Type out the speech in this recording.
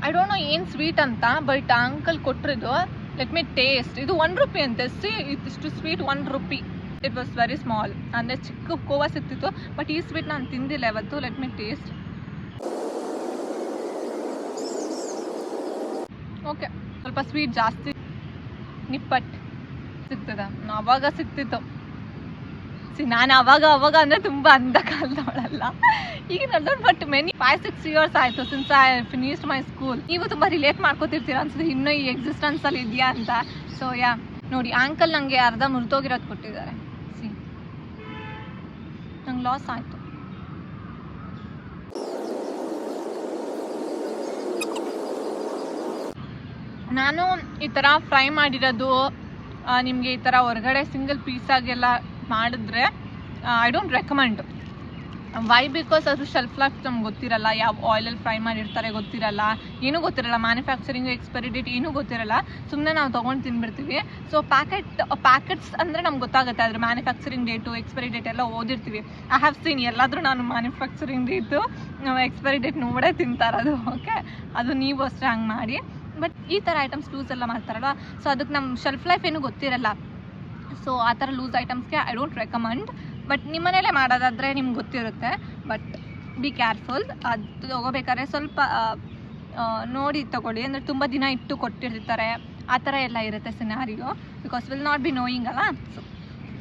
I don't know ಏನು sweet ಅಂತ, but uncle ಕೊಟ್ಟರಿದು. Let me taste. ಇದು 1 ರೂಪಿ ಅಂತೆ. ಸಿ ಇಷ್ಟು sweet 1 rupee. It was very small. ಅಂದರೆ ಚಿಕ್ಕ ಕೋವಾ ಸಿಕ್ತಿತ್ತು, ಬಟ್ ಈ ಸ್ವೀಟ್ ನಾನು ತಿಂದಿಲ್ಲ ಇವತ್ತು. Let me taste. ಓಕೆ, ಸ್ವಲ್ಪ ಸ್ವೀಟ್ ಜಾಸ್ತಿ. ನಿಪ್ಪಟ್ಟು ಸಿಗ್ತದ, ಅವಾಗ ಸಿಗ್ತಿತ್ತು. ನಾನು ಅವಾಗ ಅಂದರೆ ತುಂಬ ಅಂದ ಕಾಲದವಳಲ್ಲ, ಈಗ ನಲ್ದೊಂದು. ಬಟ್ ಮೆನಿ 5-6 years ಆಯಿತು since I finished my school. ನೀವು ತುಂಬ ರಿಲೇಟ್ ಮಾಡ್ಕೋತಿರ್ತೀರ ಅನ್ಸುತ್ತೆ, ಇನ್ನೂ ಈ ಎಕ್ಸಿಸ್ಟೆನ್ಸಲ್ಲಿ ಇದೆಯಾ ಅಂತ. ಸೊ ಯಾ, ನೋಡಿ ಅಂಕಲ್ ನನಗೆ ಅರ್ಧ ಮುರಿದೋಗಿರೋದು ಕೊಟ್ಟಿದ್ದಾರೆ. ಸಿ, ನಂಗೆ ಲಾಸ್ ಆಯಿತು. ನಾನು ಈ ಥರ ಫ್ರೈ ಮಾಡಿರೋದು ನಿಮಗೆ ಈ ಥರ ಹೊರಗಡೆ ಸಿಂಗಲ್ ಪೀಸಾಗೆಲ್ಲ ಮಾಡಿದ್ರೆ I don't recommend. Why? Because ಅದು ಶೆಲ್ಫ್ ಲೈಫ್ ನಮ್ಗೆ ಗೊತ್ತಿರಲ್ಲ, ಯಾವ ಆಯಿಲಲ್ಲಿ ಫ್ರೈ ಮಾಡಿರ್ತಾರೆ ಗೊತ್ತಿರಲ್ಲ, ಏನೂ ಗೊತ್ತಿರಲ್ಲ, ಮ್ಯಾನುಫ್ಯಾಕ್ಚರಿಂಗ್ ಎಕ್ಸ್ಪೈರಿ ಡೇಟ್ ಏನೂ ಗೊತ್ತಿರಲ್ಲ. ಸುಮ್ಮನೆ ನಾವು ತೊಗೊಂಡು ತಿನ್ಬಿಡ್ತೀವಿ. ಸೊ ಪ್ಯಾಕೆಟ್ಸ್ ಅಂದರೆ ನಮ್ಗೆ ಗೊತ್ತಾಗುತ್ತೆ, ಅದ್ರ ಮ್ಯಾನುಫ್ಯಾಕ್ಚರಿಂಗ್ ಡೇಟು ಎಕ್ಸ್ಪೈರಿ ಡೇಟ್ ಎಲ್ಲ ಓದಿರ್ತೀವಿ. I have seen. ಎಲ್ಲಾದರೂ ನಾನು ಮ್ಯಾನುಫ್ಯಾಕ್ಚರಿಂಗ್ ಡೇಟು ಎಕ್ಸ್ಪೈರಿ ಡೇಟ್ ನೋಡೇ ತಿಂತಾರದು. ಓಕೆ, ಅದು ನೀವು ಅಷ್ಟೇ ಹಂಗೆ ಮಾಡಿ. ಬಟ್ ಈ ಥರ ಐಟಮ್ಸ್ ಲೂಸ್ ಎಲ್ಲ ಮಾಡ್ತಾರಲ್ವ, ಸೊ ಅದಕ್ಕೆ ನಮ್ಮ ಶೆಲ್ಫ್ ಲೈಫ್ ಏನೂ ಗೊತ್ತಿರಲ್ಲ. ಸೊ ಆ ಥರ ಲೂಸ್ ಐಟಮ್ಸ್ಗೆ ಐ ಡೋಂಟ್ ರೆಕಮೆಂಡ್. ಬಟ್ ನಿಮ್ಮ ಮನೇಲೇ ಮಾಡೋದಾದರೆ ನಿಮ್ಗೆ ಗೊತ್ತಿರುತ್ತೆ. But be careful. ಅದು ತೊಗೋಬೇಕಾದ್ರೆ ಸ್ವಲ್ಪ ನೋಡಿ ತೊಗೊಳ್ಳಿ. ಅಂದರೆ ತುಂಬ ದಿನ ಇಟ್ಟು ಕೊಟ್ಟಿರ್ತಾರೆ, ಆ ಥರ ಎಲ್ಲ ಇರುತ್ತೆ scenario. Because will not be knowing ಅಲ್ಲ. ಸೊ